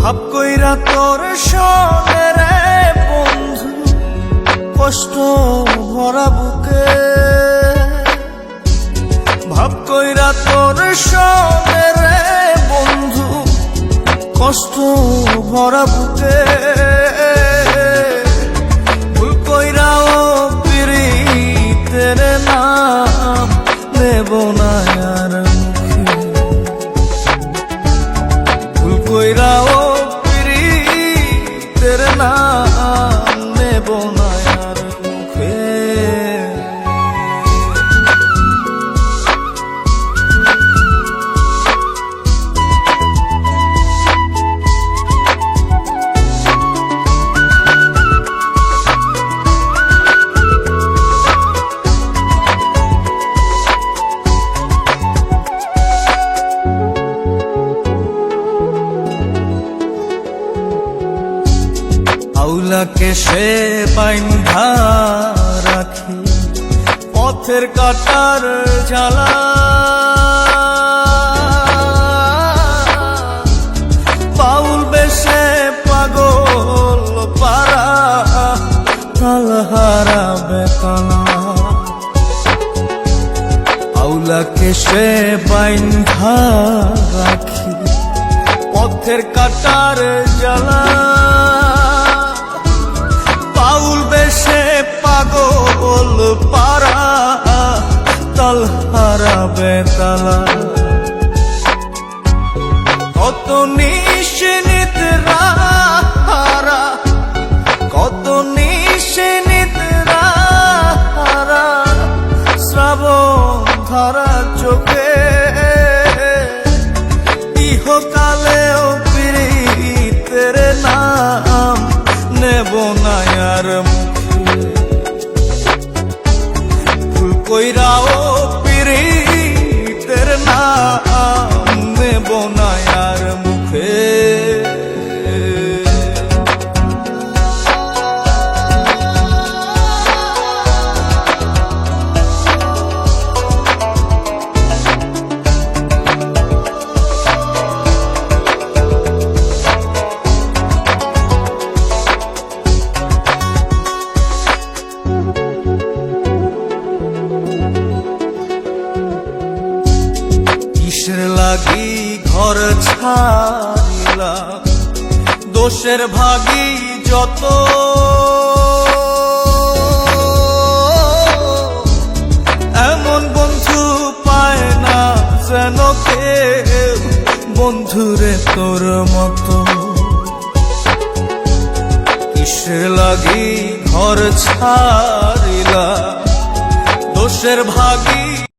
ভাব কইরা তোর সনে রে বন্ধু, কষ্ট ভরা বুকে। ভাব কইরা তোর সনে রে বন্ধু, কষ্ট ভরা বুকে। ভুল কইরাও পিরিতের নাম নেব না আর মুখে। ভুল কইরাও পিরিতের নাম নেব না আর মুখে। আউলাকে সে বাইন্ধা রাখি পথের কাটার জ্বালা। বাউল বেশে পাগল পারা, তাল হারাবে তালা। আউলাকে সে বাইন্ধা রাখি পথের কাটার জ্বালা। বাউল বেশে পাগল পারা, তাল হারাবে তালা। কত নিশিনিত রাহারা, কত নিশিনিত রাহারা, শ্রাবণ ধারা চোখে। ইহকালেও পিরিতের নাম নেব না আর মুখে। ভুল কইরাও পিরিতের নাম নেব না আর মুখে। কিসের লাগি ঘর ছাড়িলা, দোষের ভাগী যত। এমন বন্ধু পায় না যেন কেউ, বন্ধুরে তোর মতো। কিসের লাগি ঘর ছাড়িলা, দোষের ভাগী